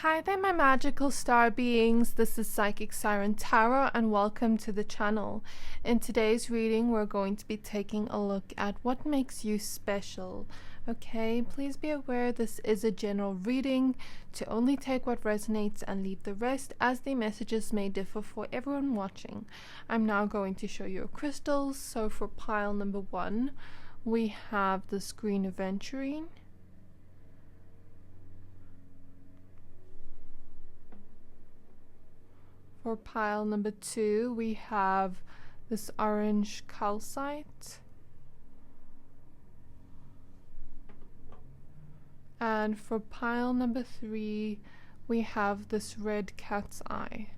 Hi there, my magical star beings. This is Psychic Siren Tarot, and welcome to the channel. In today's reading, we're going to be taking a look at what makes you special. Okay, please be aware this is a general reading to only take what resonates and leave the rest, as the messages may differ for everyone watching. I'm now going to show you crystals. So for pile number 1, we have the Green Aventurine. For pile number 2, we have this orange calcite. And for pile number 3, we have this red cat's eye.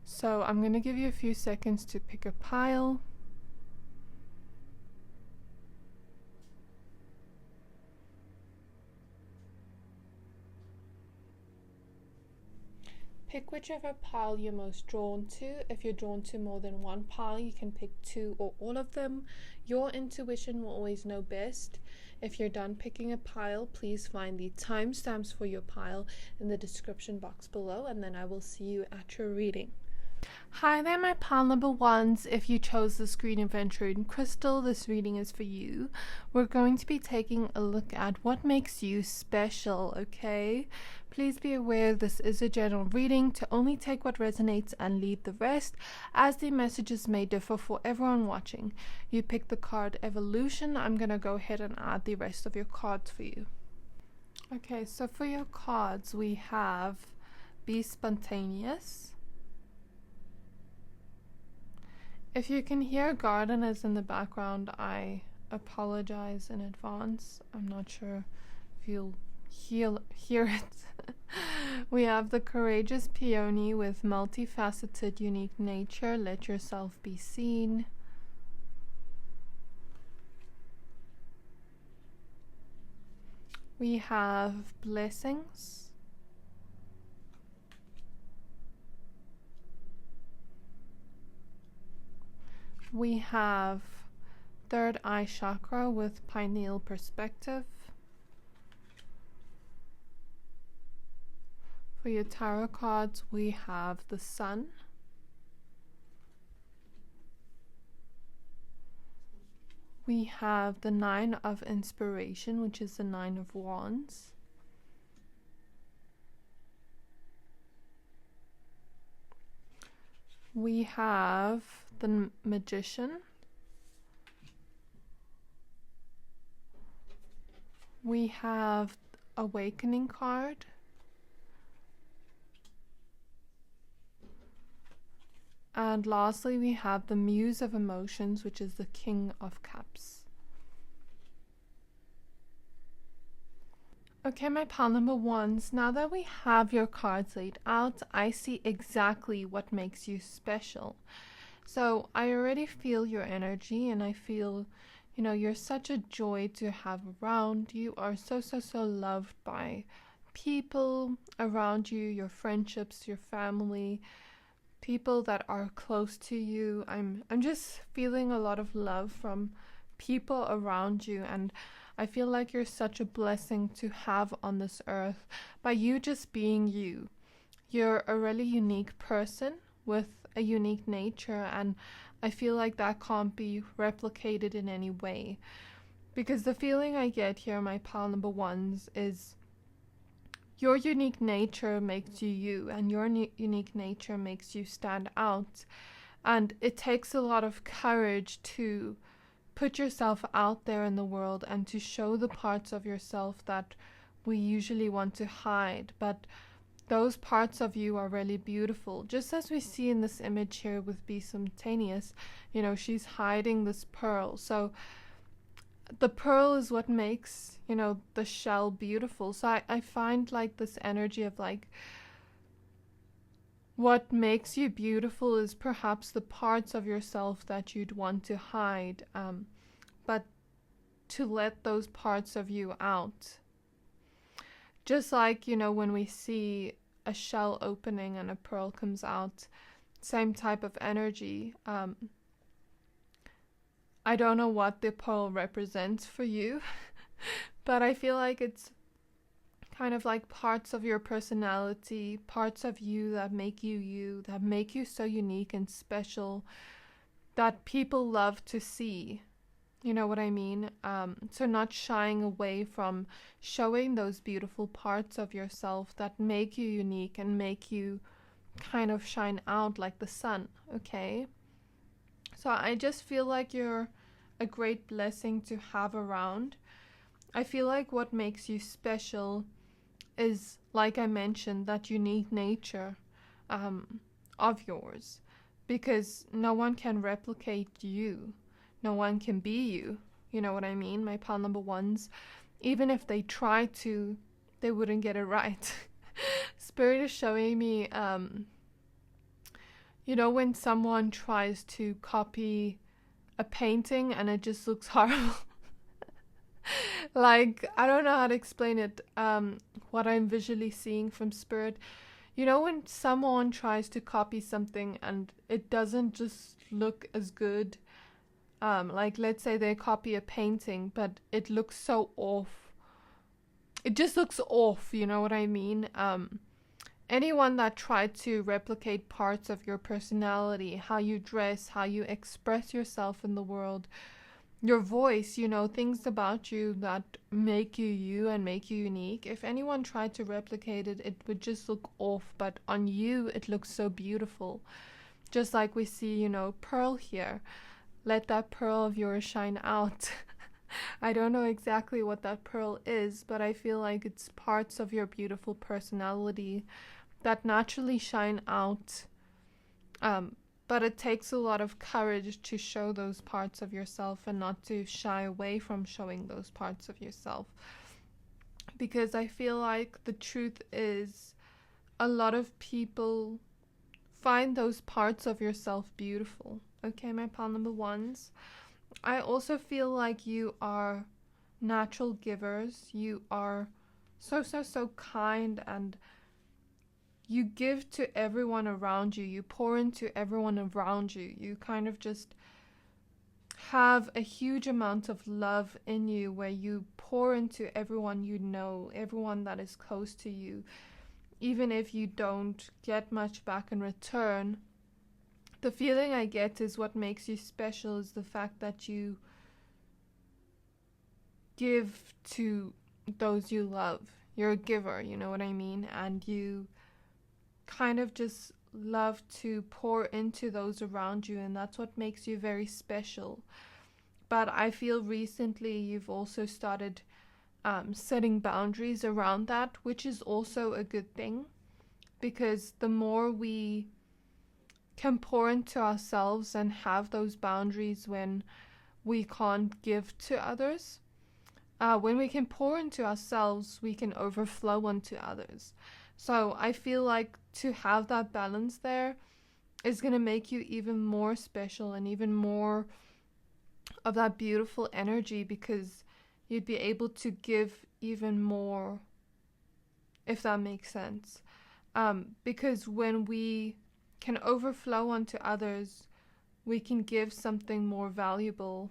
So I'm going to give you a few seconds to pick a pile. Pick whichever pile you're most drawn to. If you're drawn to more than one pile, you can pick 2 or all of them. Your intuition will always know best. If you're done picking a pile, please find the timestamps for your pile in the description box below, and then I will see you at your reading. Hi there, my pile number 1s. If you chose this Green Aventurine crystal, this reading is for you. We're going to be taking a look at what makes you special, okay? Please be aware this is a general reading to only take what resonates and leave the rest, as the messages may differ for everyone watching. You picked the card Evolution. I'm going to go ahead and add the rest of your cards for you. Okay, so for your cards, we have Be Spontaneous. If you can hear gardeners in the background, I apologize in advance. I'm not sure if you'll hear it. We have the Courageous Peony with multifaceted, unique nature. Let yourself be seen. We have Blessings. We have Third Eye Chakra with Pineal Perspective. For your tarot cards, we have the Sun. We have the Nine of Inspiration, which is the Nine of Wands. We have the Magician. We have Awakening card. And lastly, we have the Muse of Emotions, which is the King of Cups. Okay, my pile number 1s, now that we have your cards laid out, I see exactly what makes you special. So I already feel your energy, and I feel, you're such a joy to have around. You are so loved by people around you, your friendships, your family, people that are close to you. I'm just feeling a lot of love from people around you, and I feel like you're such a blessing to have on this earth by you just being you. You're a really unique person with a unique nature, and I feel like that can't be replicated in any way, because the feeling I get here, my pile number 1s, is your unique nature makes you you, and your unique nature makes you stand out. And it takes a lot of courage to put yourself out there in the world and to show the parts of yourself that we usually want to hide. But those parts of you are really beautiful. Just as we see in this image here with Be Spontaneous, she's hiding this pearl. So the pearl is what makes, the shell beautiful. So I find like this energy of like, what makes you beautiful is perhaps the parts of yourself that you'd want to hide, but to let those parts of you out. Just like, when we see a shell opening and a pearl comes out, same type of energy. I don't know what the pearl represents for you, But I feel like it's kind of like parts of your personality, parts of you that make you you, that make you so unique and special, that people love to see. You know what I mean? So not shying away from showing those beautiful parts of yourself that make you unique and make you kind of shine out like the sun, okay? So I just feel like you're a great blessing to have around. I feel like what makes you special is, like I mentioned, that unique nature of yours. Because no one can replicate you. No one can be you. You know what I mean? My pal number ones. Even if they try to, they wouldn't get it right. Spirit is showing me, you know, when someone tries to copy a painting and it just looks horrible. Like, I don't know how to explain it. What I'm visually seeing from Spirit. You know, when someone tries to copy something and it doesn't just look as good, like let's say they copy a painting, but it looks so off. It just looks off, you know what I mean? Anyone that tried to replicate parts of your personality, how you dress, how you express yourself in the world, your voice, you know, things about you that make you you and make you unique. If anyone tried to replicate it, it would just look off, but on you, it looks so beautiful. Just like we see, you know, Pearl here. Let that pearl of yours shine out. I don't know exactly what that pearl is, but I feel like it's parts of your beautiful personality that naturally shine out. But it takes a lot of courage to show those parts of yourself and not to shy away from showing those parts of yourself. Because I feel like the truth is, a lot of people find those parts of yourself beautiful. Okay, my pal number ones. I also feel like you are natural givers. You are so kind, and you give to everyone around you. You pour into everyone around you. You kind of just have a huge amount of love in you where you pour into everyone you know, everyone that is close to you. Even if you don't get much back in return, the feeling I get is what makes you special is the fact that you give to those you love. You're a giver, you know what I mean? And you kind of just love to pour into those around you, and that's what makes you very special. But I feel recently you've also started setting boundaries around that, which is also a good thing, because the more we can pour into ourselves and have those boundaries when we can't give to others, when we can pour into ourselves, we can overflow onto others. So I feel like to have that balance there is going to make you even more special and even more of that beautiful energy, because you'd be able to give even more, if that makes sense. Because when we can overflow onto others, we can give something more valuable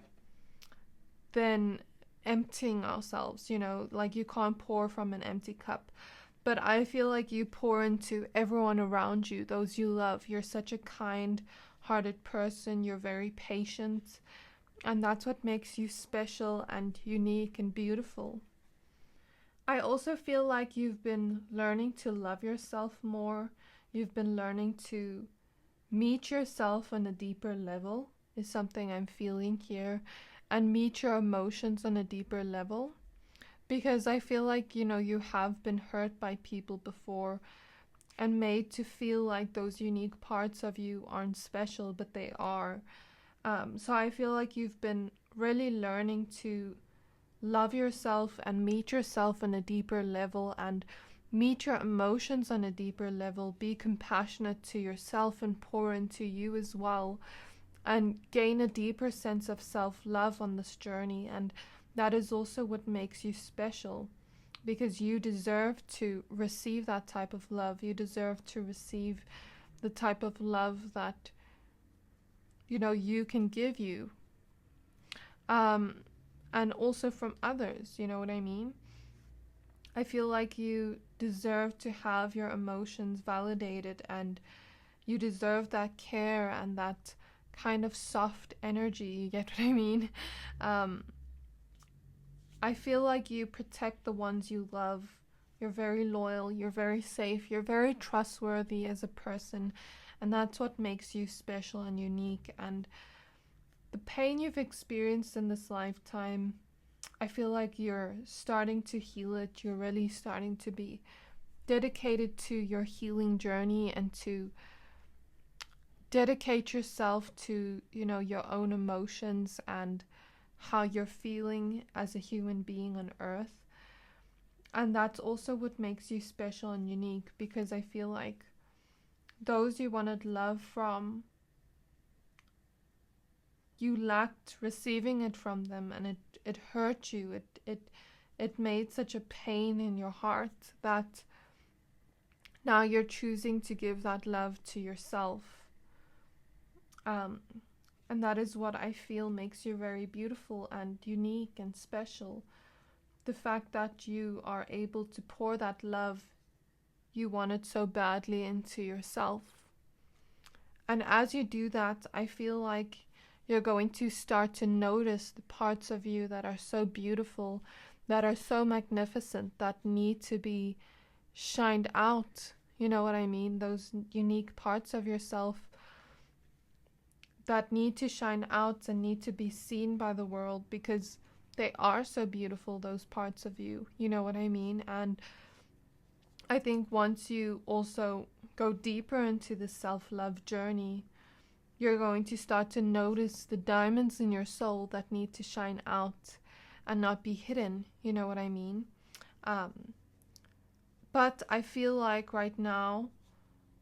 than emptying ourselves, you know, like you can't pour from an empty cup. But I feel like you pour into everyone around you, those you love. You're such a kind-hearted person. You're very patient. And that's what makes you special and unique and beautiful. I also feel like you've been learning to love yourself more. You've been learning to meet yourself on a deeper level, is something I'm feeling here. And meet your emotions on a deeper level. Because I feel like, you know, you have been hurt by people before and made to feel like those unique parts of you aren't special, but they are. So I feel like you've been really learning to love yourself and meet yourself on a deeper level and meet your emotions on a deeper level. Be compassionate to yourself and pour into you as well, and gain a deeper sense of self-love on this journey. And that is also what makes you special, because you deserve to receive that type of love. You deserve to receive the type of love that, you know, you can give you. and also from others, you know what I mean? I feel like you deserve to have your emotions validated, and you deserve that care and that kind of soft energy, you get what I mean? Um, I feel like you protect the ones you love. You're very loyal, you're very safe, you're very trustworthy as a person, and that's what makes you special and unique. And the pain you've experienced in this lifetime, I feel like you're starting to heal it. You're really starting to be dedicated to your healing journey and to dedicate yourself to, you know, your own emotions and how you're feeling as a human being on earth. And that's also what makes you special and unique, because I feel like those you wanted love from, you lacked receiving it from them, and it hurt you. It made such a pain in your heart that now you're choosing to give that love to yourself. Um, and that is what I feel makes you very beautiful and unique and special. The fact that you are able to pour that love you wanted so badly into yourself. And as you do that, I feel like you're going to start to notice the parts of you that are so beautiful, that are so magnificent, that need to be shined out. You know what I mean? Those unique parts of yourself that need to shine out and need to be seen by the world, because they are so beautiful, those parts of you. You know what I mean? And I think once you also go deeper into the self-love journey, you're going to start to notice the diamonds in your soul that need to shine out and not be hidden. You know what I mean? But I feel like right now,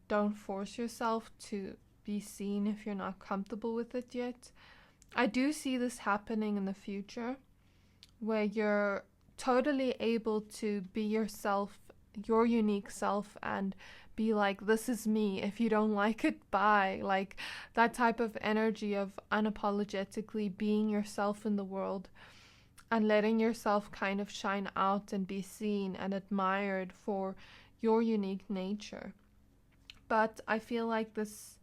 don't force yourself to be seen if you're not comfortable with it yet. I do see this happening in the future, where you're totally able to be yourself, your unique self, and be like, this is me. If you don't like it, bye. Like that type of energy of unapologetically being yourself in the world and letting yourself kind of shine out and be seen and admired for your unique nature. But I feel like this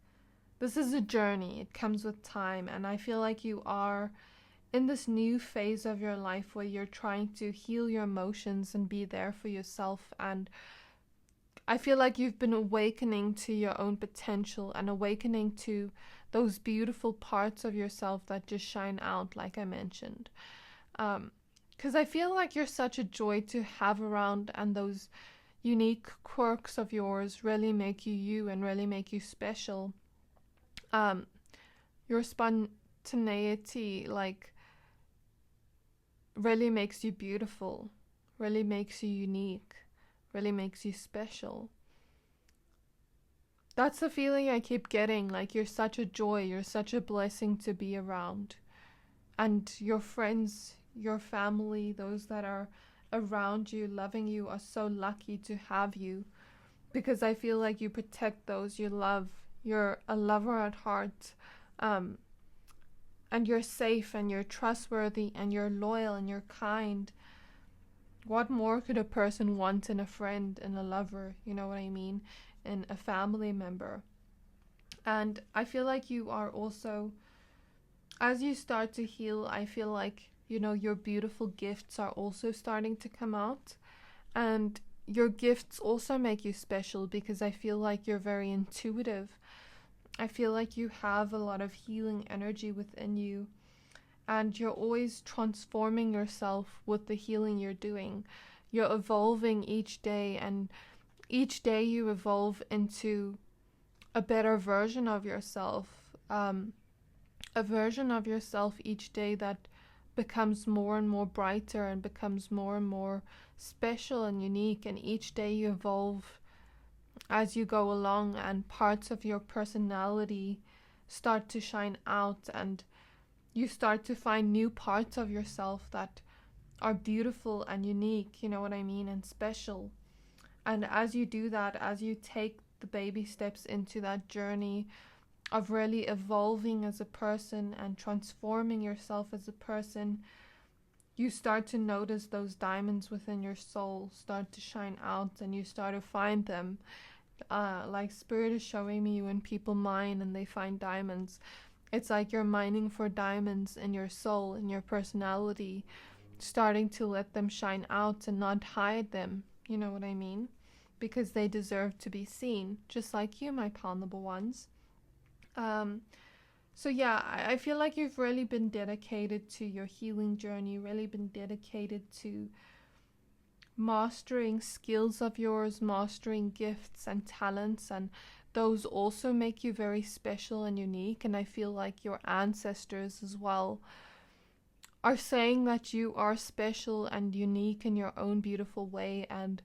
is a journey. It comes with time, and I feel like you are in this new phase of your life where you're trying to heal your emotions and be there for yourself. And I feel like you've been awakening to your own potential and awakening to those beautiful parts of yourself that just shine out, like I mentioned. Because I feel like you're such a joy to have around, and those unique quirks of yours really make you you and really make you special. Your spontaneity, like, really makes you beautiful, really makes you unique, really makes you special. That's the feeling I keep getting, like you're such a joy, you're such a blessing to be around. And your friends, your family, those that are around you, loving you, are so lucky to have you, because I feel like you protect those you love. You're a lover at heart. And you're safe, and you're trustworthy, and you're loyal, and you're kind. What more could a person want in a friend and a lover, you know what I mean, in a family member? And I feel like you are also, as you start to heal, I feel like, you know, your beautiful gifts are also starting to come out. And your gifts also make you special, because I feel like you're very intuitive. I feel like you have a lot of healing energy within you, and you're always transforming yourself with the healing you're doing. You're evolving each day, and each day you evolve into a better version of yourself. A version of yourself each day that becomes more and more brighter and becomes more and more special and unique. And each day you evolve as you go along, and parts of your personality start to shine out, and you start to find new parts of yourself that are beautiful and unique, you know what I mean, and special. And as you do that, as you take the baby steps into that journey of really evolving as a person and transforming yourself as a person, you start to notice those diamonds within your soul start to shine out, and you start to find them. Like Spirit is showing me when people mine and they find diamonds, it's like you're mining for diamonds in your soul, in your personality, starting to let them shine out and not hide them. You know what I mean? Because they deserve to be seen, just like you, my palmable ones. Um, so yeah, I feel like you've really been dedicated to your healing journey, really been dedicated to mastering skills of yours, mastering gifts and talents, and those also make you very special and unique. And I feel like your ancestors as well are saying that you are special and unique in your own beautiful way, and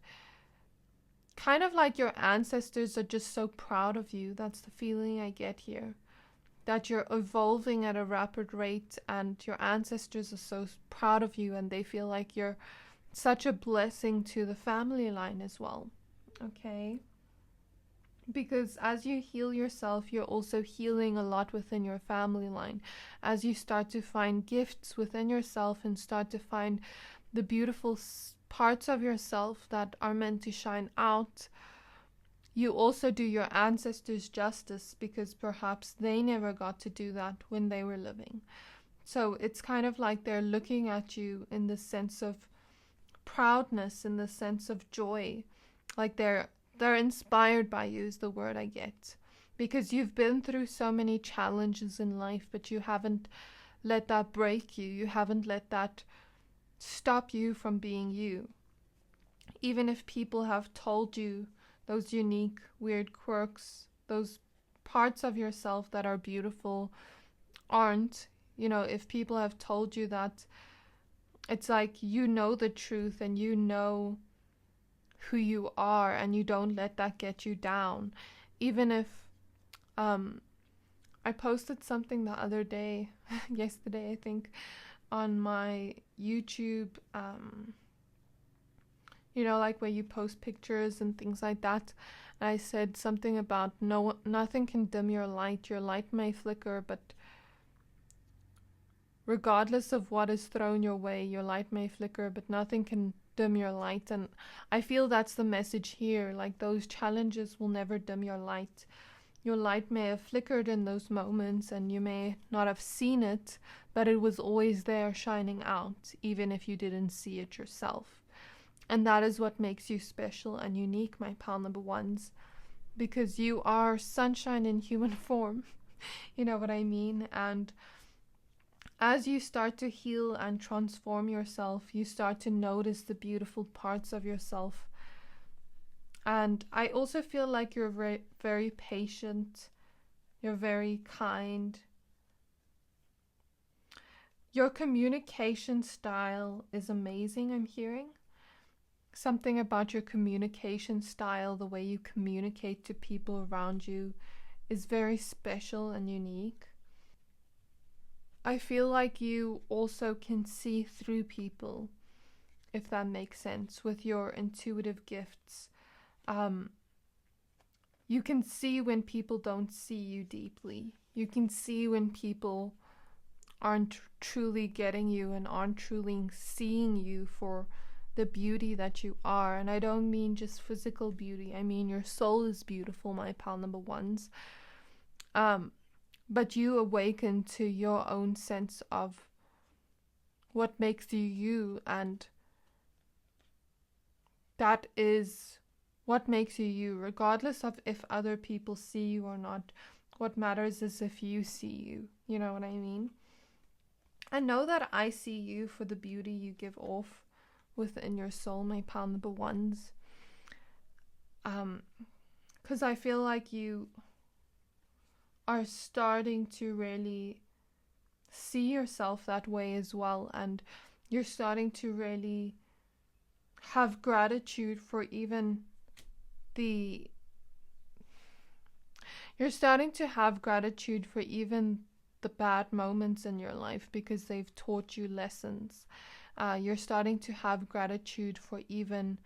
kind of like your ancestors are just so proud of you. That's the feeling I get here, that you're evolving at a rapid rate, and your ancestors are so proud of you, and they feel like you're such a blessing to the family line as well. Okay? Because as you heal yourself, you're also healing a lot within your family line. As you start to find gifts within yourself and start to find the beautiful parts of yourself that are meant to shine out, you also do your ancestors justice, because perhaps they never got to do that when they were living. So it's kind of like they're looking at you in the sense of proudness, in the sense of joy. Like they're inspired by you is the word I get, because you've been through so many challenges in life, but you haven't let that break you. You haven't let that stop you from being you. Even if people have told you those unique, weird quirks, those parts of yourself that are beautiful aren't, if people have told you that, it's like you know the truth and you know who you are, and you don't let that get you down. Even if I posted something the other day, yesterday I think, on my YouTube, like where you post pictures and things like that. And I said something about nothing can dim your light. Your light may flicker, but regardless of what is thrown your way, your light may flicker, but nothing can dim your light. And I feel that's the message here. Like, those challenges will never dim your light. Your light may have flickered in those moments, and you may not have seen it, but it was always there shining out, even if you didn't see it yourself. And that is what makes you special and unique, my pal number ones, because you are sunshine in human form. You know what I mean? And as you start to heal and transform yourself, you start to notice the beautiful parts of yourself. And I also feel like you're very, very patient. You're very kind. Your communication style is amazing, I'm hearing. Something about your communication style, the way you communicate to people around you, is very special and unique. I feel like you also can see through people, if that makes sense, with your intuitive gifts. You can see when people don't see you deeply. You can see when people aren't truly getting you and aren't truly seeing you for the beauty that you are. And I don't mean just physical beauty. I mean your soul is beautiful, my pal number ones. But you awaken to your own sense of what makes you you, and that is what makes you you, regardless of if other people see you or not. What matters is if you see you. You know what I mean? I know that I see you for the beauty you give off within your soul, my pal number ones. Because I feel like you are starting to really see yourself that way as well, and you're starting to really have gratitude for even the bad moments in your life, because they've taught you lessons. You're starting to have gratitude for even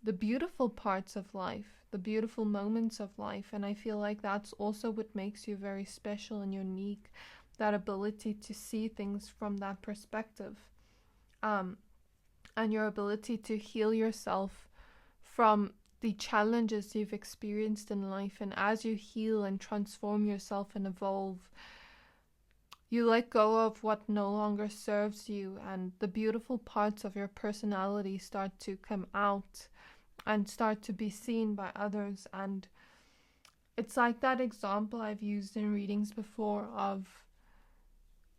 the beautiful parts of life, the beautiful moments of life. And I feel like that's also what makes you very special and unique, that ability to see things from that perspective. um, and your ability to heal yourself from the challenges you've experienced in life. And as you heal and transform yourself and evolve, you let go of what no longer serves you, and the beautiful parts of your personality start to come out and start to be seen by others. And it's like that example I've used in readings before of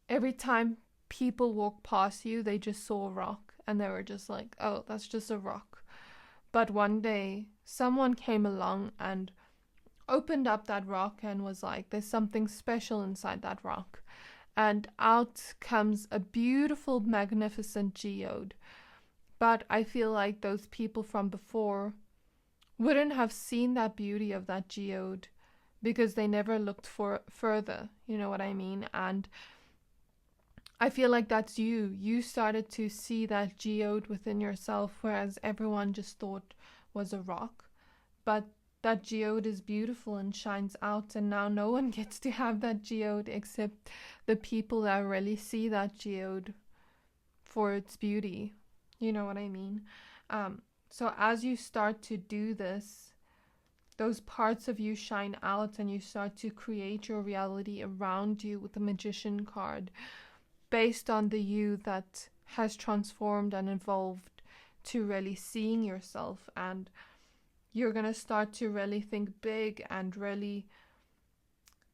every time people walk past you, they just saw a rock and they were just like, oh, that's just a rock. But one day, someone came along and opened up that rock and was like, there's something special inside that rock. And out comes a beautiful, magnificent geode. But I feel like those people from before wouldn't have seen that beauty of that geode because they never looked for further. You know what I mean? And I feel like that's you. You started to see that geode within yourself, whereas everyone just thought was a rock. But that geode is beautiful and shines out, and now no one gets to have that geode except the people that really see that geode for its beauty. You know what I mean? So as you start to do this, those parts of you shine out and you start to create your reality around you with the Magician card based on the you that has transformed and evolved to really seeing yourself. And you're going to start to really think big and really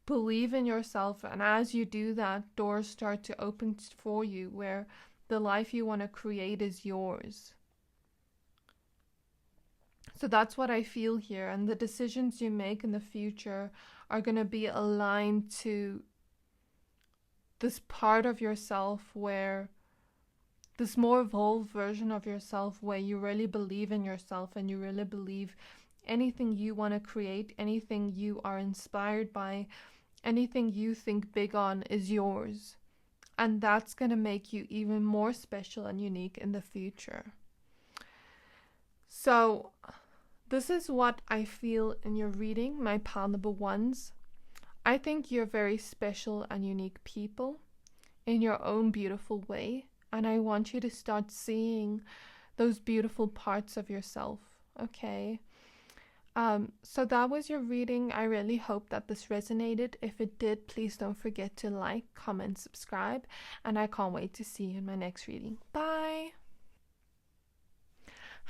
believe in yourself. And as you do that, doors start to open for you where the life you want to create is yours. So that's what I feel here. And the decisions you make in the future are going to be aligned to this part of yourself where this more evolved version of yourself where you really believe in yourself and you really believe anything you want to create, anything you are inspired by, anything you think big on is yours. And that's going to make you even more special and unique in the future. So this is what I feel in your reading, my pile number ones. I think you're very special and unique people in your own beautiful way. And I want you to start seeing those beautiful parts of yourself, okay? So that was your reading. I really hope that this resonated. If it did, please don't forget to like, comment, subscribe. And I can't wait to see you in my next reading. Bye!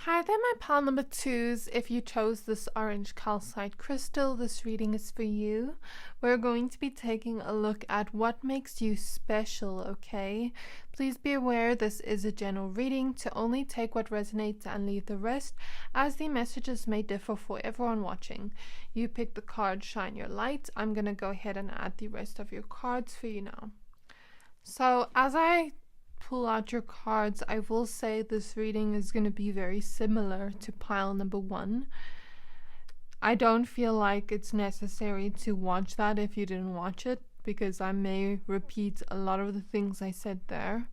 Hi there, my pile number twos. If you chose this orange calcite crystal, this reading is for you. We're going to be taking a look at what makes you special, okay? Please be aware this is a general reading to only take what resonates and leave the rest, as the messages may differ for everyone watching. You pick the card, shine your light. I'm going to go ahead and add the rest of your cards for you now. So as I pull out your cards, I will say this reading is going to be very similar to pile number one. I don't feel like it's necessary to watch that if you didn't watch it, because I may repeat a lot of the things I said there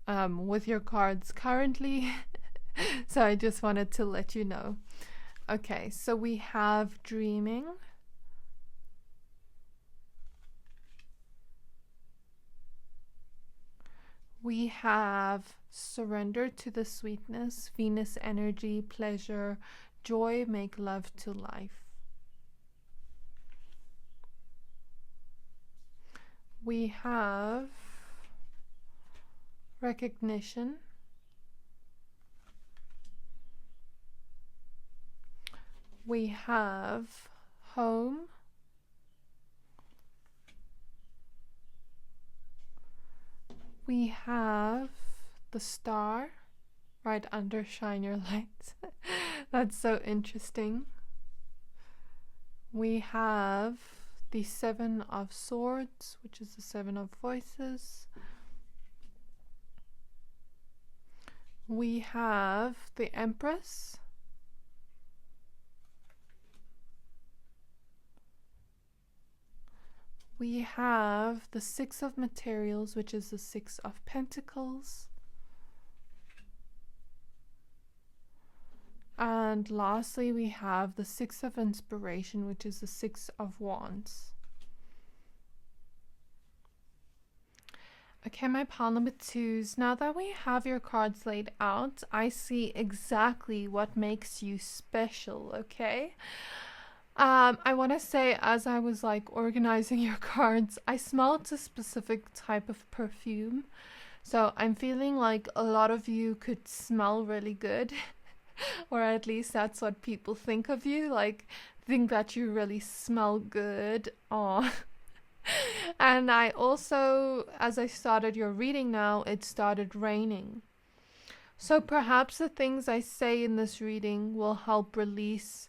with your cards currently. So I just wanted to let you know. Okay, so we have dreaming. We have surrender to the sweetness, Venus energy, pleasure, joy, make love to life. We have recognition. We have home. We have the star right under shine your light. That's so interesting. We have the Seven of Swords, which is the Seven of Voices. We have the Empress. We have the Six of Materials, which is the Six of Pentacles. And lastly, we have the Six of Inspiration, which is the Six of Wands. Okay, my pile number twos. Now that we have your cards laid out, I see exactly what makes you special, okay? I want to say, as I was like organizing your cards, I smelled a specific type of perfume. So I'm feeling like a lot of you could smell really good, or at least that's what people think of you. Like, think that you really smell good. Aw. And I also, as I started your reading now, it started raining. So perhaps the things I say in this reading will help release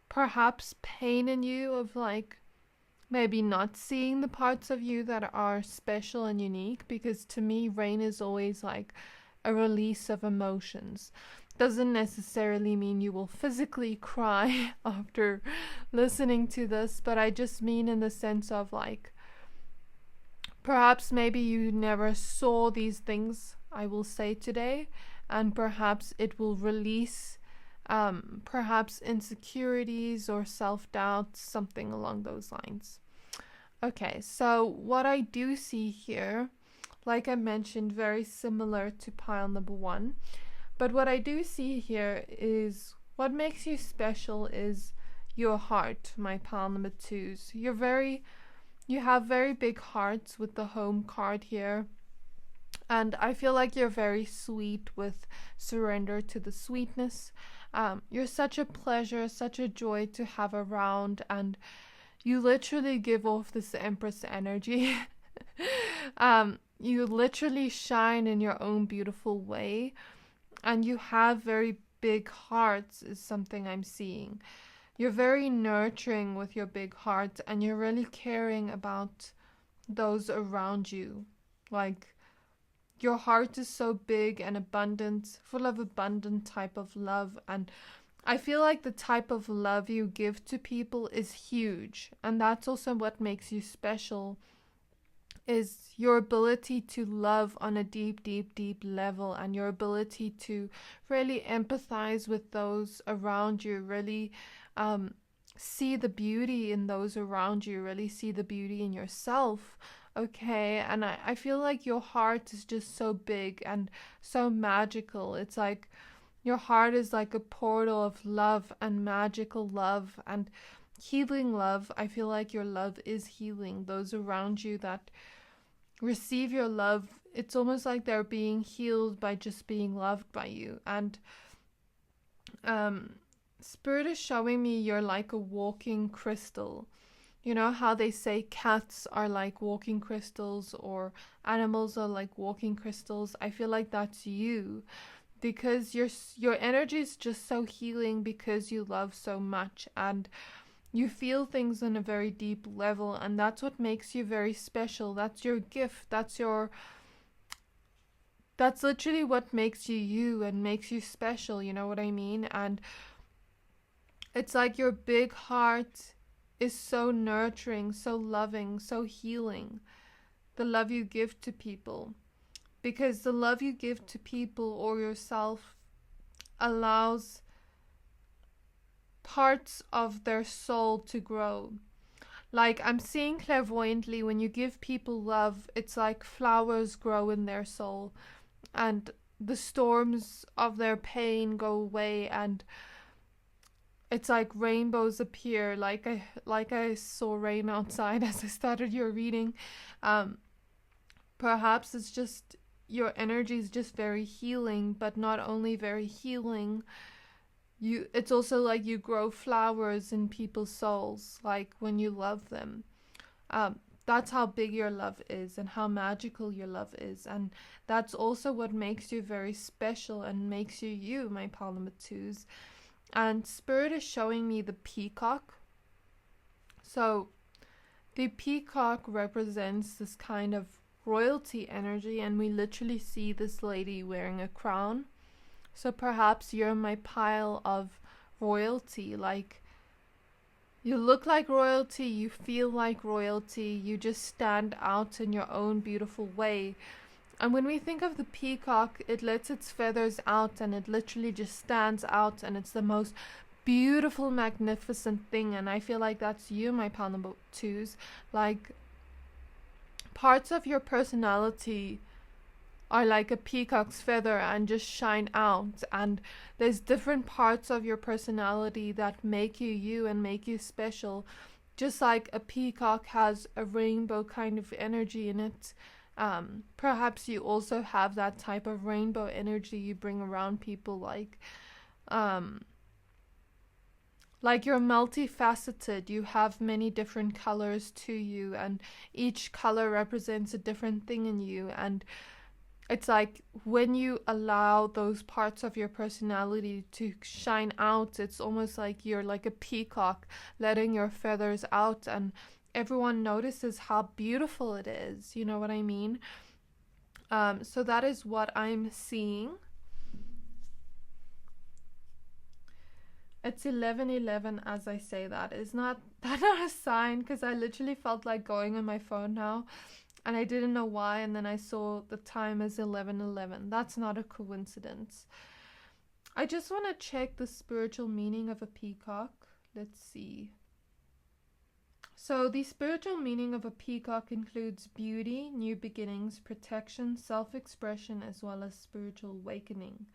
perhaps pain in you of like maybe not seeing the parts of you that are special and unique, because to me rain is always like a release of emotions. Doesn't necessarily mean you will physically cry after listening to this, but I just mean in the sense of like perhaps maybe you never saw these things I will say today, and perhaps it will release perhaps insecurities or self-doubt, something along those lines. Okay, so what I do see here, like I mentioned, very similar to pile number one, but what I do see here is what makes you special is your heart, my pile number twos. You have very big hearts with the home card here. And I feel like you're very sweet with surrender to the sweetness. You're such a pleasure, such a joy to have around, and you literally give off this Empress energy. You literally shine in your own beautiful way, and you have very big hearts, is something I'm seeing. You're very nurturing with your big heart, and you're really caring about those around you. Like, your heart is so big and abundant, full of abundant type of love, and I feel like the type of love you give to people is huge, and that's also what makes you special, is your ability to love on a deep, deep, deep level, and your ability to really empathize with those around you, really see the beauty in those around you, really see the beauty in yourself. Okay, and I feel like your heart is just so big and so magical. It's like your heart is like a portal of love and magical love and healing love. I feel like your love is healing those around you that receive your love. It's almost like they're being healed by just being loved by you. And Spirit is showing me you're like a walking crystal. You know how they say cats are like walking crystals or animals are like walking crystals? I feel like that's you, because your energy is just so healing because you love so much and you feel things on a very deep level, and that's what makes you very special. That's your gift. That's literally what makes you you and makes you special, you know what I mean? And it's like your big heart is so nurturing, so loving, so healing. The love you give to people. Because the love you give to people or yourself allows parts of their soul to grow. Like, I'm seeing clairvoyantly, when you give people love, it's like flowers grow in their soul, and the storms of their pain go away, and it's like rainbows appear. Like I saw rain outside as I started your reading. Perhaps it's just your energy is just very healing, but not only very healing, it's also like you grow flowers in people's souls, like when you love them. That's how big your love is and how magical your love is, and that's also what makes you very special and makes you you, my Palamatus. And Spirit is showing me the peacock. So the peacock represents this kind of royalty energy, and we literally see this lady wearing a crown. So perhaps you're my pile of royalty. Like, you look like royalty, you feel like royalty, you just stand out in your own beautiful way. And when we think of the peacock, it lets its feathers out and it literally just stands out, and it's the most beautiful, magnificent thing. And I feel like that's you, my pile number twos. Like, parts of your personality are like a peacock's feather and just shine out, and there's different parts of your personality that make you you and make you special, just like a peacock has a rainbow kind of energy in it. Perhaps you also have that type of rainbow energy you bring around people, like you're multifaceted. You have many different colors to you, and each color represents a different thing in you. And it's like when you allow those parts of your personality to shine out, it's almost like you're like a peacock letting your feathers out, and everyone notices how beautiful it is. You know what I mean? So that is what I'm seeing. It's 11:11 as I say that. Is not that not a sign? Because I literally felt like going on my phone now, and I didn't know why, and then I saw the time as 11:11. That's not a coincidence. I just want to check the spiritual meaning of a peacock. Let's see. So the spiritual meaning of a peacock includes beauty, new beginnings, protection, self-expression, as well as spiritual awakening.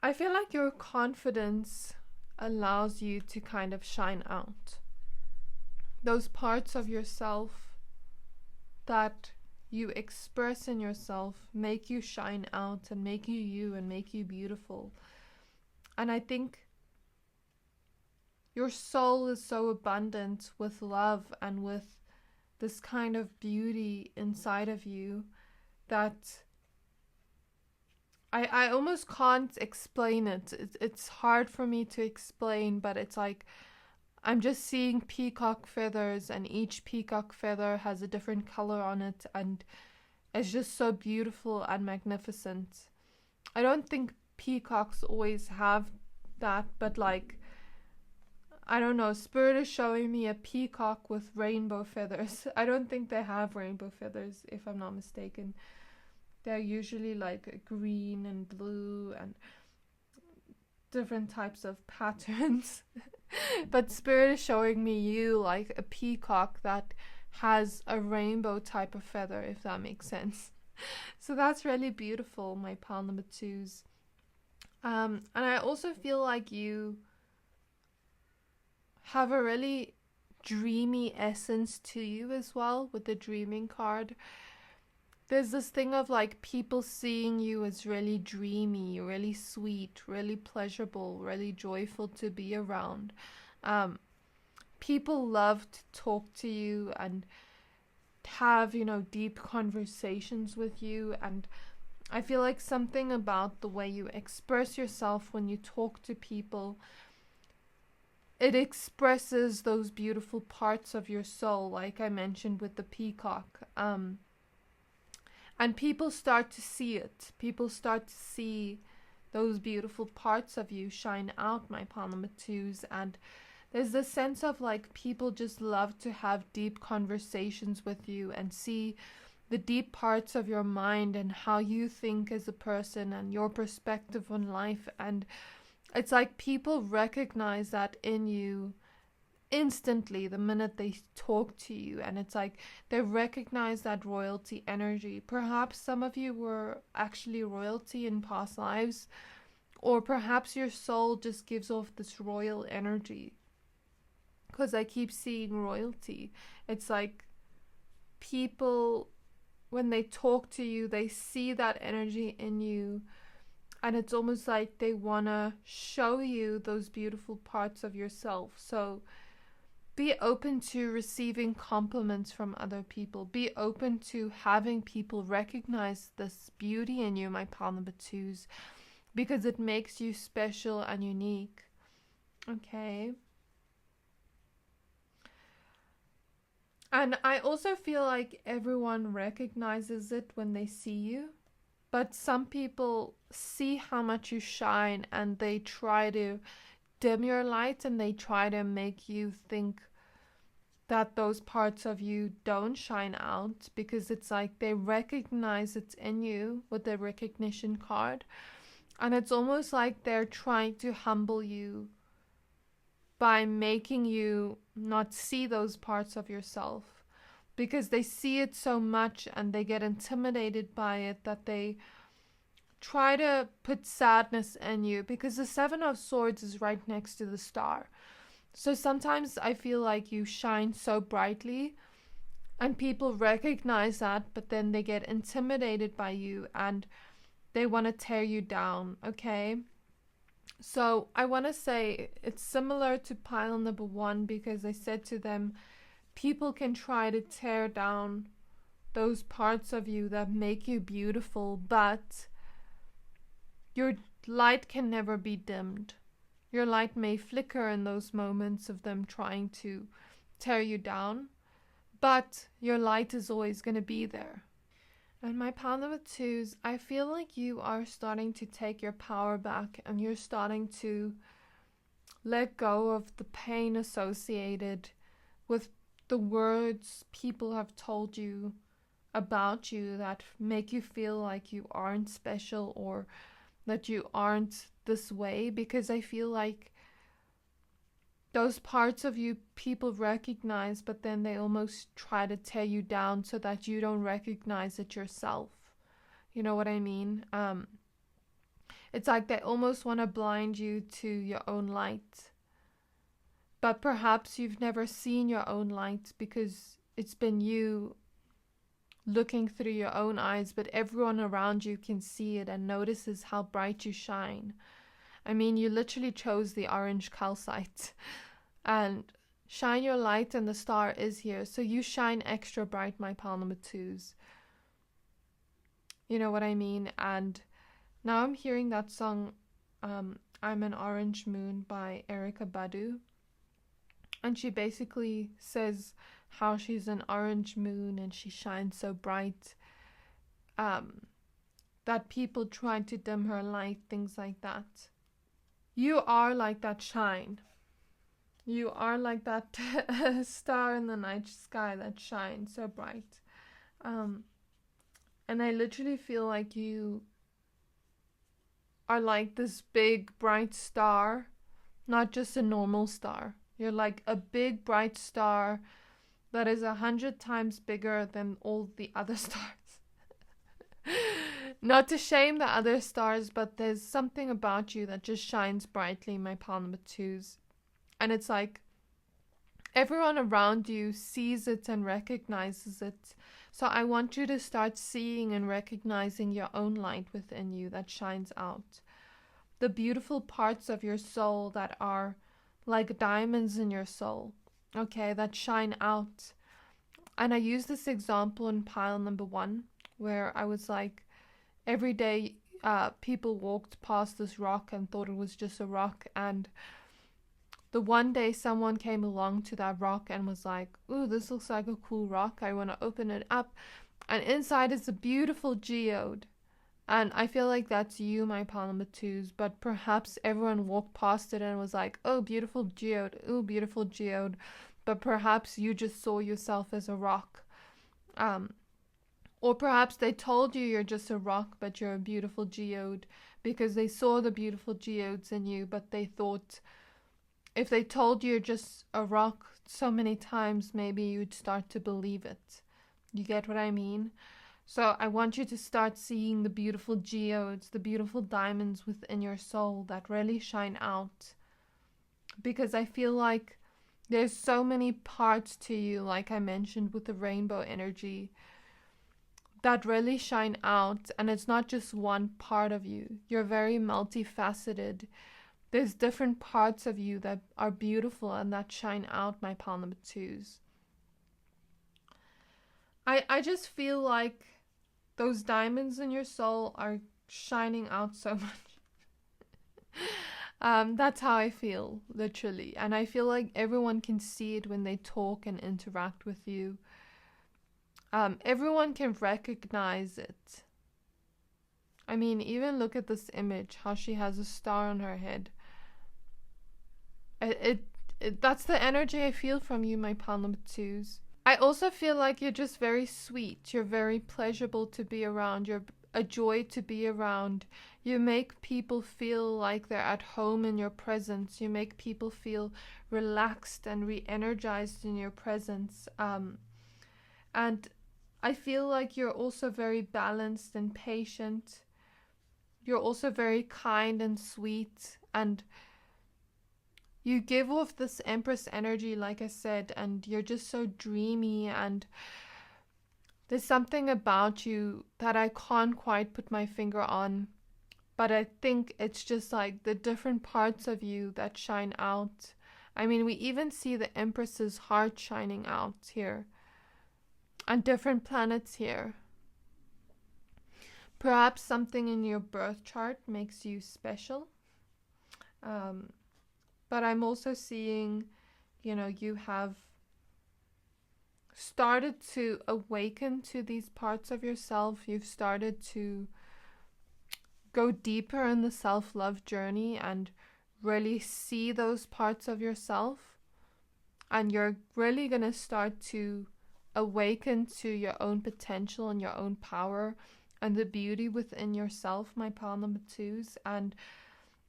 I feel like your confidence allows you to kind of shine out. Those parts of yourself that you express in yourself make you shine out and make you you and make you beautiful. And I think your soul is so abundant with love and with this kind of beauty inside of you that I almost can't explain it. It's hard for me to explain, but it's like I'm just seeing peacock feathers, and each peacock feather has a different color on it, and it's just so beautiful and magnificent. I don't think peacocks always have that, but like, I don't know, Spirit is showing me a peacock with rainbow feathers. I don't think they have rainbow feathers, if I'm not mistaken. They're usually like green and blue and different types of patterns. But Spirit is showing me you like a peacock that has a rainbow type of feather, if that makes sense. So that's really beautiful, my pile number twos. And I also feel like you have a really dreamy essence to you as well with the dreaming card. There's this thing of like people seeing you as really dreamy, really sweet, really pleasurable, really joyful to be around. People love to talk to you and have, deep conversations with you. And I feel like something about the way you express yourself when you talk to people, it expresses those beautiful parts of your soul, like I mentioned with the peacock. And people start to see it. People start to see those beautiful parts of you shine out, my pile number twos. And there's this sense of like people just love to have deep conversations with you and see the deep parts of your mind and how you think as a person and your perspective on life. And it's like people recognize that in you instantly the minute they talk to you, and it's like they recognize that royalty energy. Perhaps some of you were actually royalty in past lives, or perhaps your soul just gives off this royal energy, because I keep seeing royalty. It's like people, when they talk to you, they see that energy in you, and it's almost like they want to show you those beautiful parts of yourself. So be open to receiving compliments from other people. Be open to having people recognize this beauty in you, my pile number twos, because it makes you special and unique. Okay. And I also feel like everyone recognizes it when they see you. But some people see how much you shine and they try to dim your light, and they try to make you think that those parts of you don't shine out, because it's like they recognize it's in you with the recognition card, and it's almost like they're trying to humble you by making you not see those parts of yourself. because they see it so much and they get intimidated by it that they try to put sadness in you, because the Seven of Swords is right next to the star. So sometimes I feel like you shine so brightly and people recognize that, but then they get intimidated by you and they want to tear you down, okay? So I want to say it's similar to pile number one, because I said to them, people can try to tear down those parts of you that make you beautiful, but your light can never be dimmed. Your light may flicker in those moments of them trying to tear you down, but your light is always going to be there. And my pile number twos, I feel like you are starting to take your power back and you're starting to let go of the pain associated with the words people have told you about you that make you feel like you aren't special or that you aren't this way, because I feel like those parts of you people recognize, but then they almost try to tear you down so that you don't recognize it yourself. You know what I mean? It's like they almost want to blind you to your own light. But perhaps you've never seen your own light because it's been you looking through your own eyes, but everyone around you can see it and notices how bright you shine. I mean, you literally chose the orange calcite and shine your light and the star is here. So you shine extra bright, my pile number twos. You know what I mean? And now I'm hearing that song, I'm an Orange Moon by Erykah Badu. And she basically says how she's an orange moon and she shines so bright that people try to dim her light, things like that. You are like that shine. You are like that star in the night sky that shines so bright. And I literally feel like you are like this big bright star, not just a normal star. You're like a big bright star that is 100 times bigger than all the other stars. Not to shame the other stars, but there's something about you that just shines brightly, my pile number twos. And it's like everyone around you sees it and recognizes it. So I want you to start seeing and recognizing your own light within you that shines out. The beautiful parts of your soul that are like diamonds in your soul, okay, that shine out. And I use this example in pile number one, where I was like, every day people walked past this rock and thought it was just a rock, and the one day someone came along to that rock and was like, ooh, this looks like a cool rock, I want to open it up, and inside is a beautiful geode. And I feel like that's you, my pile number twos, but perhaps everyone walked past it and was like, oh, beautiful geode, ooh, beautiful geode, but perhaps you just saw yourself as a rock. Or perhaps they told you you're just a rock, but you're a beautiful geode, because they saw the beautiful geodes in you, but they thought if they told you you're just a rock so many times, maybe you'd start to believe it. You get what I mean? So I want you to start seeing the beautiful geodes, the beautiful diamonds within your soul that really shine out. Because I feel like there's so many parts to you, like I mentioned with the rainbow energy, that really shine out. And it's not just one part of you. You're very multifaceted. There's different parts of you that are beautiful and that shine out, my pile number twos. I just feel like those diamonds in your soul are shining out so much. That's how I feel, literally. And I feel like everyone can see it when they talk and interact with you. Everyone can recognize it. I mean, even look at this image, how she has a star on her head. That's the energy I feel from you, my pile number twos. I also feel like you're just very sweet. You're very pleasurable to be around. You're a joy to be around. You make people feel like they're at home in your presence. You make people feel relaxed and re-energized in your presence. And I feel like you're also very balanced and patient. You're also very kind and sweet, and you give off this Empress energy, like I said, and you're just so dreamy, and there's something about you that I can't quite put my finger on, but I think it's just like the different parts of you that shine out. I mean, we even see the Empress's heart shining out here, and different planets here. Perhaps something in your birth chart makes you special. Um, but I'm also seeing, you have started to awaken to these parts of yourself. You've started to go deeper in the self-love journey and really see those parts of yourself. And you're really going to start to awaken to your own potential and your own power and the beauty within yourself, my pile number twos. And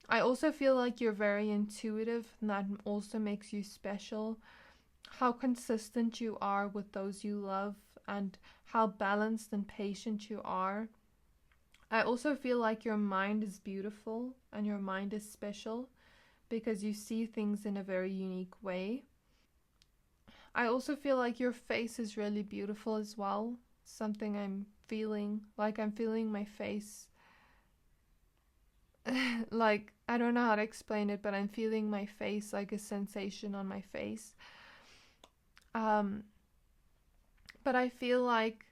I also feel like you're very intuitive, and that also makes you special. How consistent you are with those you love, and how balanced and patient you are. I also feel like your mind is beautiful and your mind is special because you see things in a very unique way. I also feel like your face is really beautiful as well. Something I'm feeling, like I'm feeling my face. Like, I don't know how to explain it, but I'm feeling my face, like a sensation on my face. But I feel like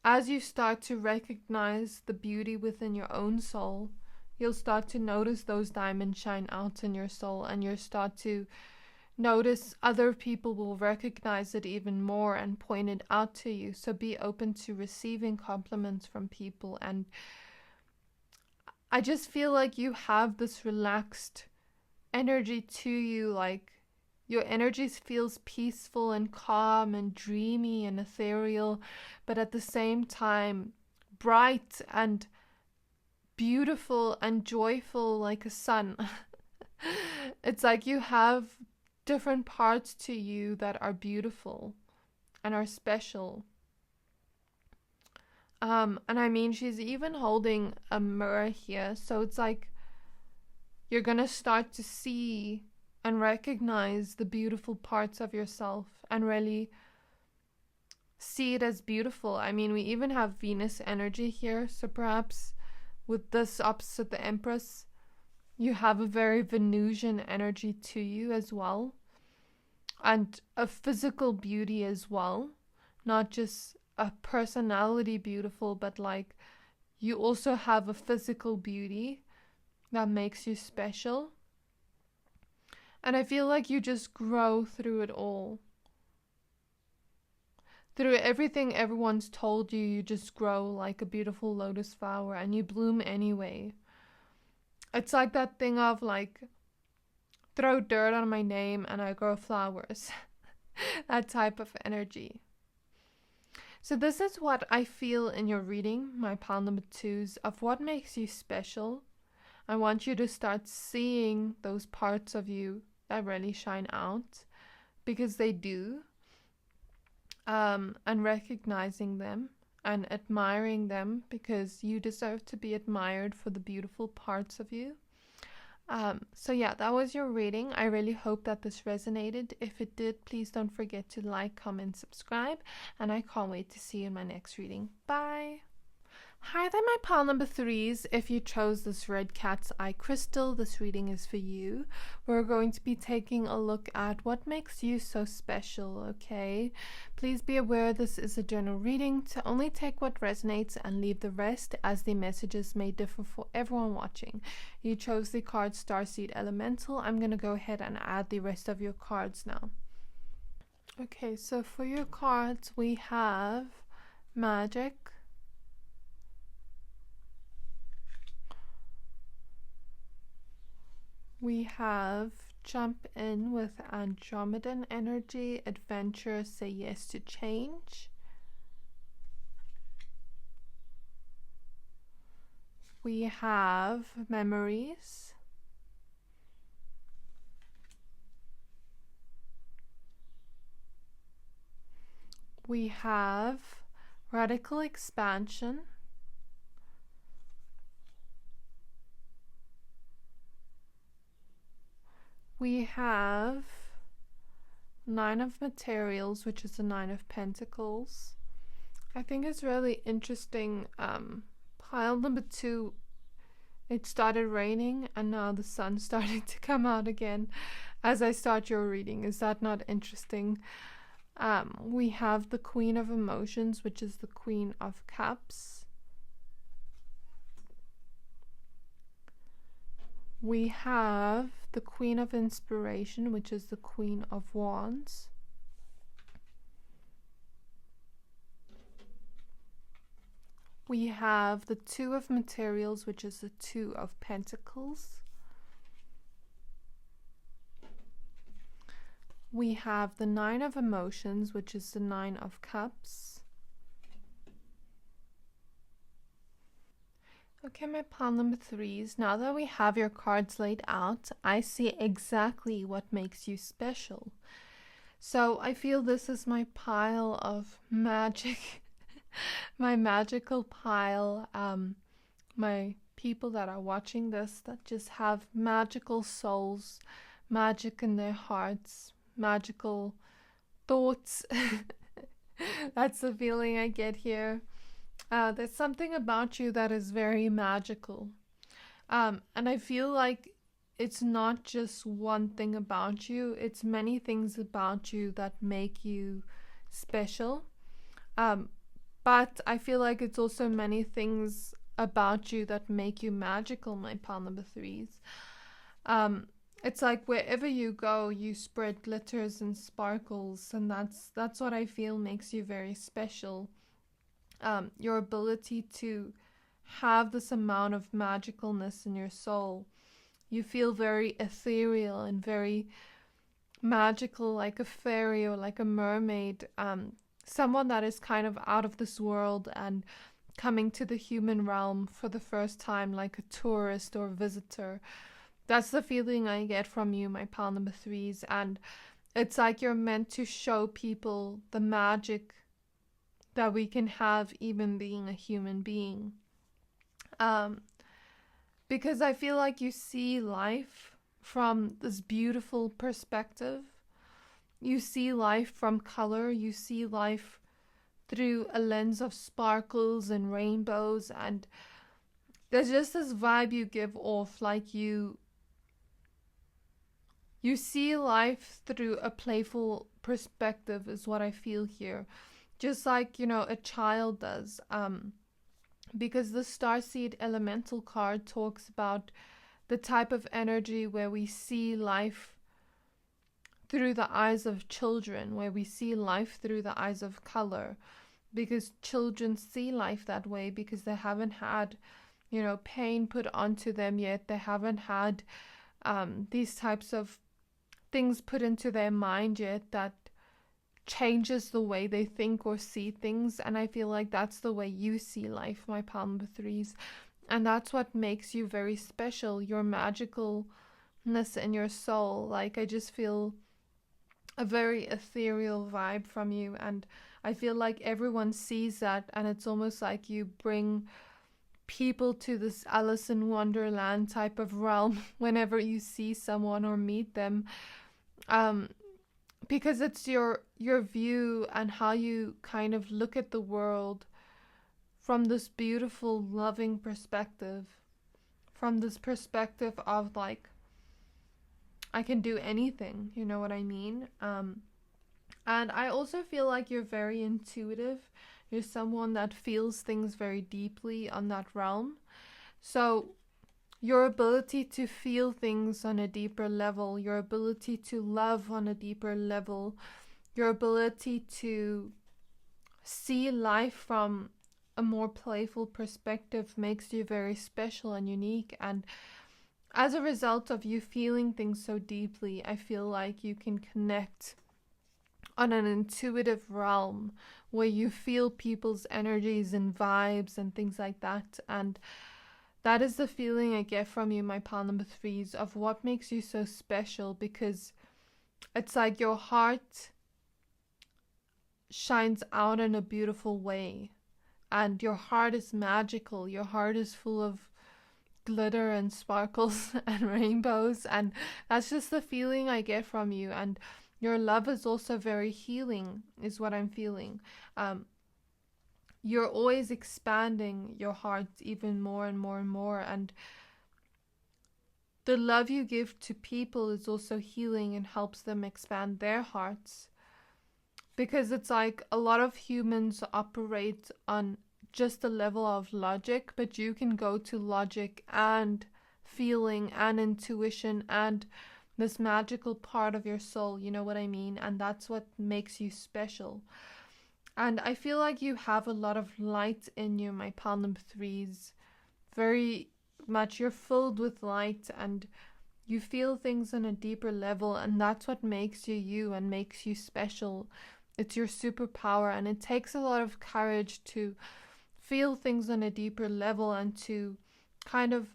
as you start to recognize the beauty within your own soul, you'll start to notice those diamonds shine out in your soul, and you'll start to notice other people will recognize it even more and point it out to you. So be open to receiving compliments from people. And I just feel like you have this relaxed energy to you, like your energy feels peaceful and calm and dreamy and ethereal, but at the same time bright and beautiful and joyful like a sun. It's like you have different parts to you that are beautiful and are special. And I mean, she's even holding a mirror here, so it's like you're gonna start to see and recognize the beautiful parts of yourself and really see it as beautiful. I mean, we even have Venus energy here, so perhaps with this opposite the Empress, you have a very Venusian energy to you as well, and a physical beauty as well, not just a personality beautiful, but like you also have a physical beauty that makes you special. And I feel like you just grow through it all. Through everything everyone's told you, you just grow like a beautiful lotus flower and you bloom anyway. It's like that thing of like, throw dirt on my name and I grow flowers. That type of energy. So this is what I feel in your reading, my pile number twos, of what makes you special. I want you to start seeing those parts of you that really shine out, because they do, and recognizing them and admiring them, because you deserve to be admired for the beautiful parts of you. So yeah, that was your reading. I really hope that this resonated. If it did, please don't forget to like, comment, subscribe, and I can't wait to see you in my next reading. Bye! Hi there, my pile number threes. If you chose this red cat's eye crystal, this reading is for you. We're going to be taking a look at what makes you so special, okay? Please be aware this is a general reading, to only take what resonates and leave the rest, as the messages may differ for everyone watching. You chose the card Starseed Elemental. I'm going to go ahead and add the rest of your cards now. Okay, so for your cards, we have Magic, we have Jump In with Andromedan energy, Adventure, Say Yes to Change. We have Memories. We have radical expansion. We have Nine of Materials, which is the Nine of Pentacles. I think it's really interesting. Pile number 2, it started raining and now the sun started to come out again as I start your reading. Is that not interesting? We have the Queen of Emotions, which is the Queen of Cups. We have the Queen of Inspiration, which is the Queen of Wands. We have the Two of Materials, which is the Two of Pentacles. We have the Nine of Emotions, which is the Nine of Cups. Okay, my pile number 3s. Now that we have your cards laid out, I see exactly what makes you special. So I feel this is my pile of magic, my magical pile, my people that are watching this that just have magical souls, magic in their hearts, magical thoughts. That's the feeling I get here. There's something about you that is very magical. And I feel like it's not just one thing about you, it's many things about you that make you special. But I feel like it's also many things about you that make you magical, my pile number 3s. It's like wherever you go, you spread glitters and sparkles, and that's what I feel makes you very special. Your ability to have this amount of magicalness in your soul. You feel very ethereal and very magical, like a fairy or like a mermaid. Someone that is kind of out of this world and coming to the human realm for the first time, like a tourist or visitor. That's the feeling I get from you, my pile number 3s. And it's like you're meant to show people the magic that we can have even being a human being. Because I feel like you see life from this beautiful perspective. You see life from color. You see life through a lens of sparkles and rainbows. And there's just this vibe you give off, like you see life through a playful perspective is what I feel here. Just like, a child does. Because the Starseed Elemental card talks about the type of energy where we see life through the eyes of children, where we see life through the eyes of color. Because children see life that way because they haven't had, pain put onto them yet. They haven't had these types of things put into their mind yet that changes the way they think or see things. And I feel like that's the way you see life, my pile number 3s. And that's what makes you very special, your magicalness in your soul. Like, I just feel a very ethereal vibe from you, and I feel like everyone sees that, and it's almost like you bring people to this Alice in Wonderland type of realm whenever you see someone or meet them. Because it's your view and how you kind of look at the world from this beautiful, loving perspective. From this perspective of like, I can do anything, you know what I mean? And I also feel like you're very intuitive. You're someone that feels things very deeply on that realm. So your ability to feel things on a deeper level, your ability to love on a deeper level, your ability to see life from a more playful perspective makes you very special and unique. And as a result of you feeling things so deeply, I feel like you can connect on an intuitive realm where you feel people's energies and vibes and things like that. And that is the feeling I get from you, my pile number 3s, of what makes you so special, because it's like your heart shines out in a beautiful way. And your heart is magical. Your heart is full of glitter and sparkles and rainbows. And that's just the feeling I get from you. And your love is also very healing, is what I'm feeling. You're always expanding your heart even more and more and more. And the love you give to people is also healing and helps them expand their hearts. Because it's like a lot of humans operate on just a level of logic, but you can go to logic and feeling and intuition and this magical part of your soul, you know what I mean? And that's what makes you special. And I feel like you have a lot of light in you, my Palm threes. Very much, you're filled with light and you feel things on a deeper level, and that's what makes you you and makes you special. It's your superpower, and it takes a lot of courage to feel things on a deeper level and to kind of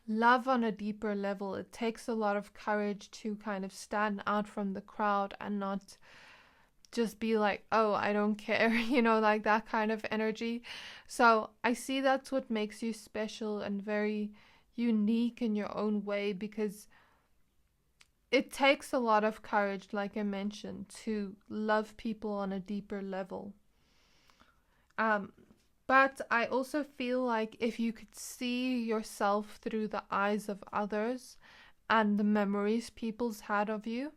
love on a deeper level. It takes a lot of courage to kind of stand out from the crowd and not just be like, oh, I don't care, you know, like that kind of energy. So I see that's what makes you special and very unique in your own way, because it takes a lot of courage, like I mentioned, to love people on a deeper level. But I also feel like if you could see yourself through the eyes of others and the memories people's had of you,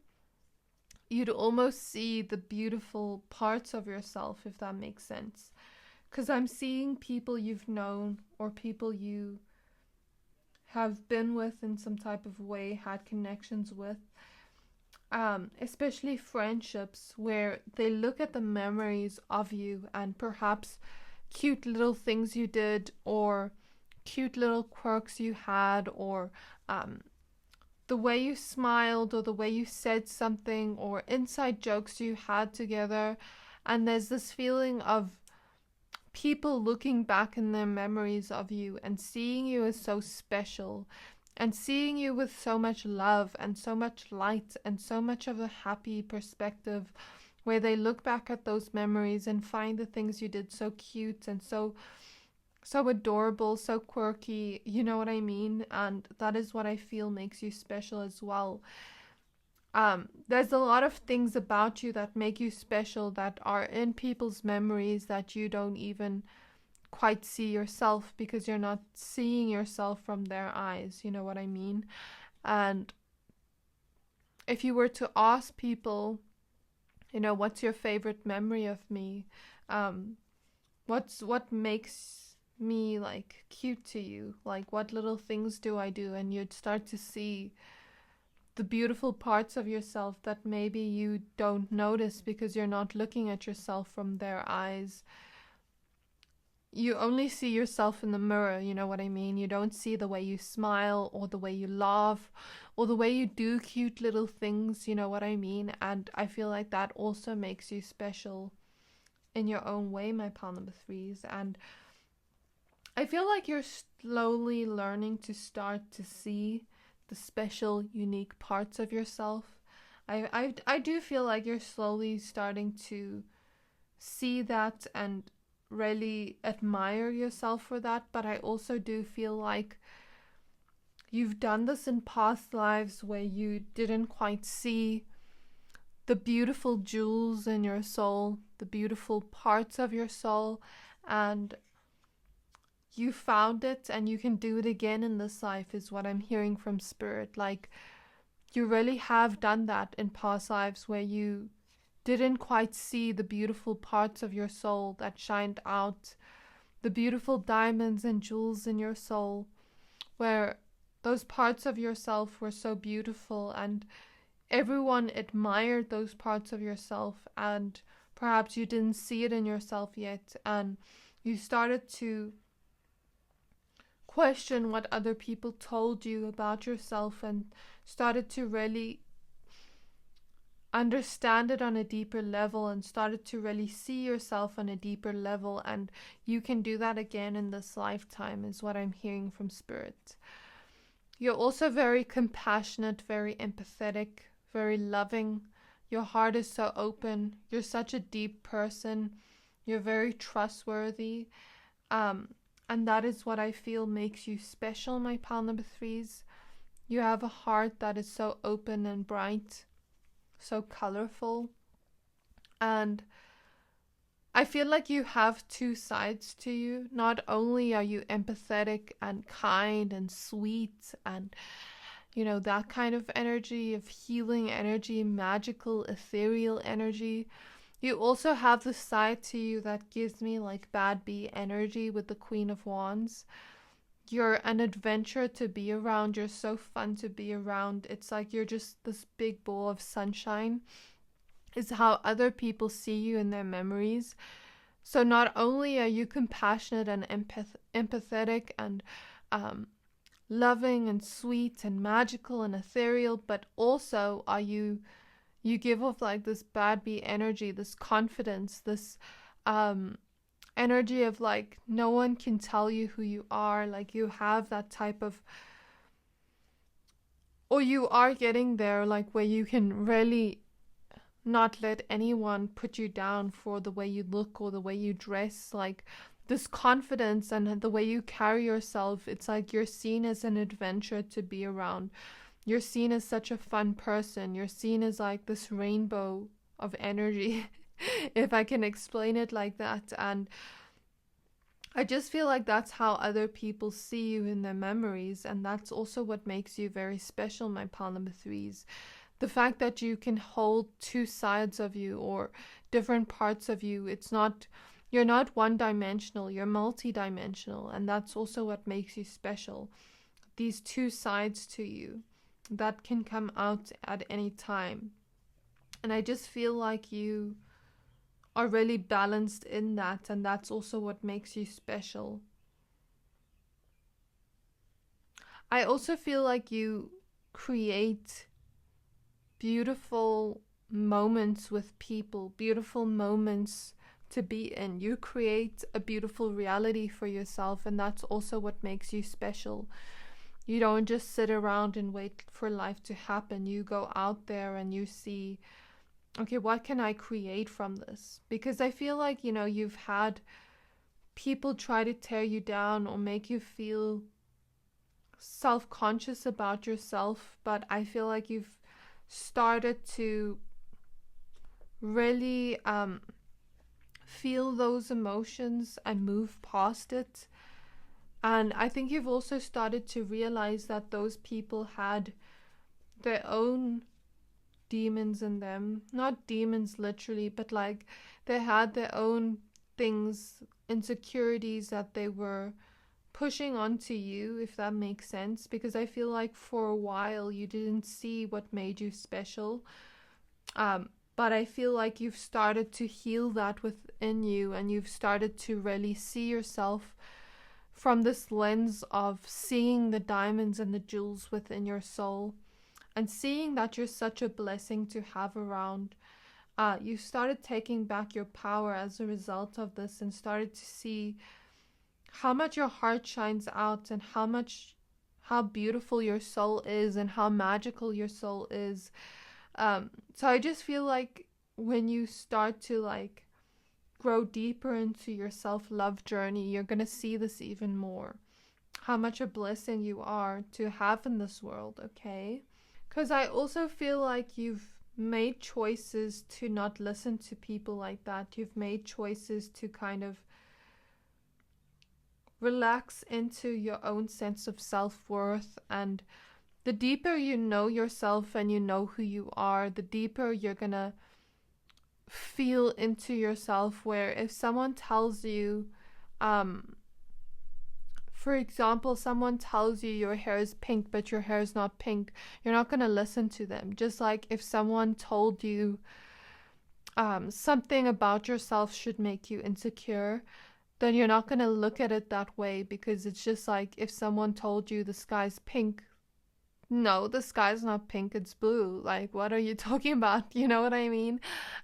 you'd almost see the beautiful parts of yourself, if that makes sense. Because I'm seeing people you've known or people you have been with in some type of way, had connections with, especially friendships where they look at the memories of you and perhaps cute little things you did or cute little quirks you had, or the way you smiled or the way you said something or inside jokes you had together. And there's this feeling of people looking back in their memories of you and seeing you as so special and seeing you with so much love and so much light and so much of a happy perspective, where they look back at those memories and find the things you did so cute and so adorable, so quirky, you know what I mean? And that is what I feel makes you special as well. There's a lot of things about you that make you special that are in people's memories that you don't even quite see yourself, because you're not seeing yourself from their eyes, you know what I mean? And if you were to ask people, you know, what's your favorite memory of me? What makes me like cute to you? Like, what little things do I do? And you'd start to see the beautiful parts of yourself that maybe you don't notice because you're not looking at yourself from their eyes. You only see yourself in the mirror, you know what I mean? You don't see the way you smile or the way you laugh or the way you do cute little things, you know what I mean? And I feel like that also makes you special in your own way, my Palm number threes. And I feel like you're slowly learning to start to see the special, unique parts of yourself. I do feel like you're slowly starting to see that and really admire yourself for that. But I also do feel like you've done this in past lives where you didn't quite see the beautiful jewels in your soul, the beautiful parts of your soul, and you found it and you can do it again in this life, is what I'm hearing from Spirit. Like, you really have done that in past lives where you didn't quite see the beautiful parts of your soul that shined out, the beautiful diamonds and jewels in your soul, where those parts of yourself were so beautiful and everyone admired those parts of yourself, and perhaps you didn't see it in yourself yet, and you started to question what other people told you about yourself and started to really understand it on a deeper level and started to really see yourself on a deeper level. And you can do that again in this lifetime, is what I'm hearing from Spirit. You're also very compassionate, very empathetic, very loving Your heart is so open. You're such a deep person. You're very trustworthy. And that is what I feel makes you special, my pile number threes. You have a heart that is so open and bright, so colorful. And I feel like you have two sides to you. Not only are you empathetic and kind and sweet and, you know, that kind of energy, of healing energy, magical, ethereal energy, you also have the side to you that gives me like bad bee energy with the Queen of Wands. You're an adventure to be around. You're so fun to be around. It's like you're just this big ball of sunshine, is how other people see you in their memories. So not only are you compassionate and empathetic and loving and sweet and magical and ethereal, but also are you give off like this bad bee energy, this confidence, this energy of like no one can tell you who you are. Like you have that type of, or you are getting there, like where you can really not let anyone put you down for the way you look or the way you dress. Like this confidence and the way you carry yourself, it's like you're seen as an adventure to be around. You're seen as such a fun person. You're seen as like this rainbow of energy, if I can explain it like that. And I just feel like that's how other people see you in their memories. And that's also what makes you very special, my pile number threes. The fact that you can hold two sides of you or different parts of you. You're not one dimensional, you're multi-dimensional. And that's also what makes you special. These two sides to you that can come out at any time. And I just feel like you are really balanced in that, and that's also what makes you special. I also feel like you create beautiful moments with people, beautiful moments to be in. You create a beautiful reality for yourself, and that's also what makes you special. You don't just sit around and wait for life to happen. You go out there and you see, okay, what can I create from this? Because I feel like, you know, you've had people try to tear you down or make you feel self-conscious about yourself, but I feel like you've started to really feel those emotions and move past it. And I think you've also started to realize that those people had their own demons in them. Not demons literally, but like they had their own things, insecurities that they were pushing onto you, if that makes sense. Because I feel like for a while you didn't see what made you special. But I feel like you've started to heal that within you, and you've started to really see yourself from this lens of seeing the diamonds and the jewels within your soul, and seeing that you're such a blessing to have around. You started taking back your power as a result of this, and started to see how much your heart shines out, and how beautiful your soul is, and how magical your soul is. So I just feel like when you start to like grow deeper into your self-love journey, you're going to see this even more. How much a blessing you are to have in this world, okay? Because I also feel like you've made choices to not listen to people like that. You've made choices to kind of relax into your own sense of self-worth. And the deeper you know yourself and you know who you are, the deeper you're going to feel into yourself, where if someone tells you, for example, someone tells you your hair is pink but your hair is not pink, you're not going to listen to them. Just like if someone told you something about yourself should make you insecure, then you're not going to look at it that way, because it's just like if someone told you the sky's pink, no, the sky's not pink, it's blue. Like, what are you talking about? You know what I mean?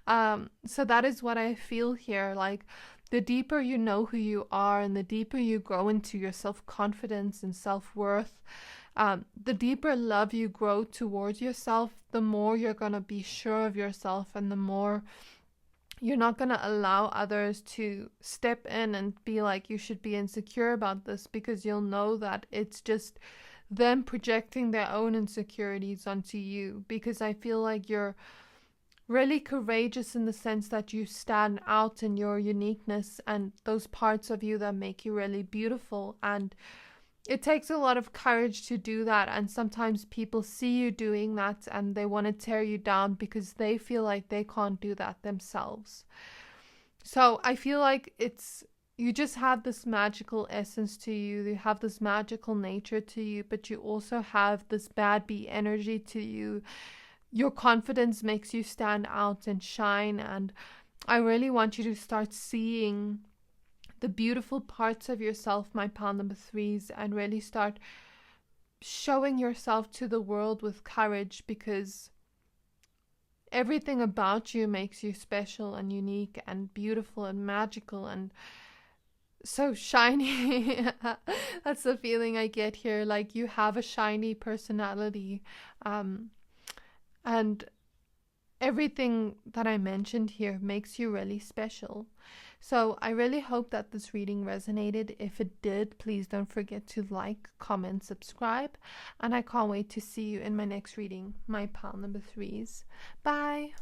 So that is what I feel here. Like, the deeper you know who you are, and the deeper you grow into your self-confidence and self-worth, The deeper love you grow towards yourself, the more you're going to be sure of yourself, and the more you're not going to allow others to step in and be like, you should be insecure about this, because you'll know that it's just them projecting their own insecurities onto you. Because I feel like you're really courageous in the sense that you stand out in your uniqueness and those parts of you that make you really beautiful. And it takes a lot of courage to do that, and sometimes people see you doing that and they want to tear you down because they feel like they can't do that themselves. So I feel like you just have this magical essence to you, you have this magical nature to you, but you also have this bad bee energy to you. Your confidence makes you stand out and shine, and I really want you to start seeing the beautiful parts of yourself, my pal number threes, and really start showing yourself to the world with courage, because everything about you makes you special and unique and beautiful and magical and so shiny. That's the feeling I get here. Like, you have a shiny personality, and everything that I mentioned here makes you really special. So I really hope that this reading resonated. If it did, please don't forget to like, comment, subscribe, and I can't wait to see you in my next reading, my pal number threes. Bye.